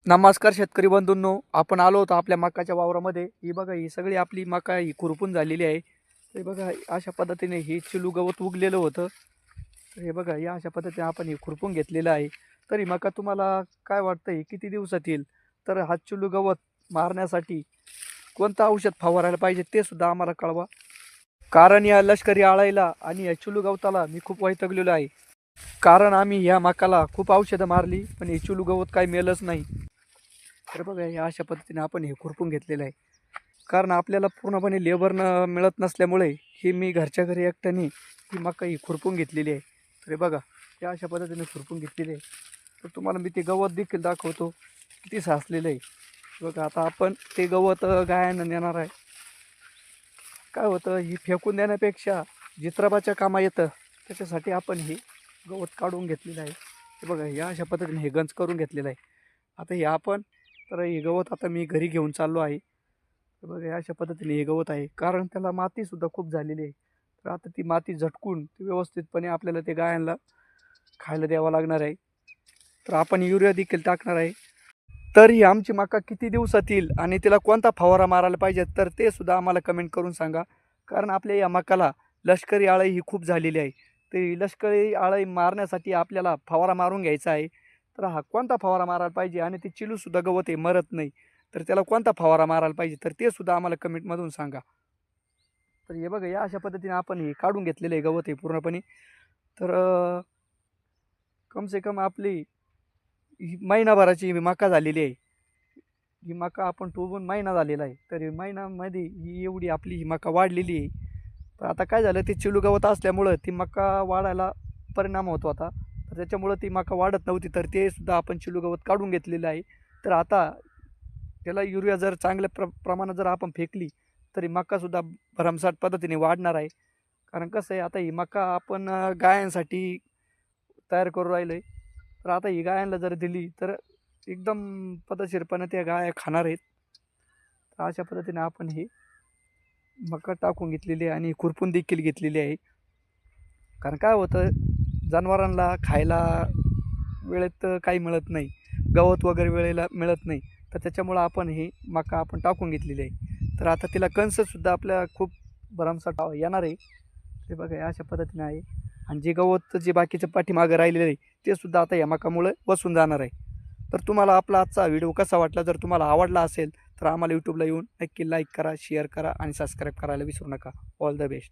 नमस्कार शेतकरी बंधूंनो, आपण आलो होतो आपल्या मकाच्या वावरामध्ये. ही बघा, ही सगळी आपली मका ही खुरपून झालेली आहे. हे बघा, अशा पद्धतीने हे चिलू गवत उगलेलं होतं. तर हे बघा, या अशा पद्धतीने आपण हे खुरपून घेतलेलं आहे. तर ही मका तुम्हाला काय वाटतं, हे किती दिवसात येईल? तर हा चिलू गवत मारण्यासाठी कोणतं औषध फवारायला पाहिजे ते सुद्धा आम्हाला कळवा. कारण या लष्करी आळाईला आणि या चिलू गवताला मी खूप वैतागलेलो आहे. कारण आम्ही या मकाला खूप औषधं मारली, पण हे चिलू गवत काही मेलंच नाही. तर बघा, या अशा पद्धतीने आपण हे खुरपून घेतलेलं आहे. कारण आपल्याला पूर्णपणे लेबर मिळत नसल्यामुळे ही मी घरच्या घरी एकट्याने ही मका ही खुरपून घेतलेली आहे. तर हे बघा, या अशा पद्धतीने खुरपून घेतलेली आहे. तर तुम्हाला मी ते गवत देखील दाखवतो किती साचलेलं आहे. बघा, आता आपण ते गवत गायांना नेणार आहे. काय होतं, ही फेकून देण्यापेक्षा जित्राबाच्या कामा येतं, त्याच्यासाठी आपण हे गवत काढून घेतलेलं आहे. हे बघा, या अशा पद्धतीने हे गंज करून घेतलेलं आहे. आता हे आपण तर हे गवत आता मी घरी घेऊन चाललो आहे. हे बघा, या अशा पद्धतीने हे गवत आहे. कारण त्याला मातीसुद्धा खूप झालेली आहे. तर आता ती माती झटकून ती व्यवस्थितपणे आपल्याला ते गायांना खायला द्यावं लागणार आहे. तर आपण युरिया देखील टाकणार आहे. तर ही आमची मका किती दिवसात येईल आणि तिला कोणता फवारा मारायला पाहिजे, तर ते सुद्धा आम्हाला कमेंट करून सांगा. कारण आपल्या या मकाला लष्करी अळी ही खूप झालेली आहे. तर ही लष्करी अळी मारण्यासाठी आपल्याला फवारा मारून घ्यायचा आहे. तर हा कोणता फवारा मारायला पाहिजे आणि ते चिलूसुद्धा गवत आहे, मरत नाही. तर त्याला कोणता फवारा मारायला पाहिजे, तर ते सुद्धा आम्हाला कमेंटमधून सांगा. तर हे बघा, या अशा पद्धतीने आपण हे काढून घेतलेलं आहे गवत आहे पूर्णपणे. तर कम से कम आपली ही महिनाभराची मका झालेली आहे. ही मका आपण टोभून महिना झालेला आहे. तर महिन्यामध्ये ही एवढी आपली ही मका वाढलेली आहे. तर आता काय झालं, ते चिलू गवत असल्यामुळं ती मका वाढायला परिणाम होत होता. तर त्याच्यामुळं ती मका वाढत नव्हती. तर ते सुद्धा आपण चिलू गवत काढून घेतलेलं आहे. तर आता त्याला युरिया जर चांगल्या प्रमाणात जर आपण फेकली, तर ही मकासुद्धा भरमसाठ पद्धतीने वाढणार आहे. कारण कसं आहे, आता ही मका आपण गायांसाठी तयार करू राहिलो आहे. तर आता ही गायांना जर दिली, तर एकदम पद्धतशीरपणे त्या गाया खाणार आहेत. तर अशा पद्धतीने आपण ही मका टाकून घेतलेली आहे आणि खुरपून देखील घेतलेली आहे. कारण काय होतं, जनावरांना खायला वेळेत काही मिळत नाही. गवत वगैरे वेळेला मिळत नाही. तर त्याच्यामुळं आपण ही मका आपण टाकून घेतलेली आहे. तर आता तिला कणसंसुद्धा आपल्या खूप भरमसाठ येणार आहे. ते बघा, या अशा पद्धतीने आहे. आणि जे गवत जे बाकीच्या पाठीमागं राहिलेलं आहे, ते सुद्धा आता या मकामुळं वसून जाणार आहे. तर तुम्हाला आपला आजचा व्हिडिओ कसा वाटला? जर तुम्हाला आवडला असेल, तर आम्हाला यूट्यूबला येऊन नक्की लाईक करा, शेअर करा आणि सबस्क्राईब करायला विसरू नका. All the best.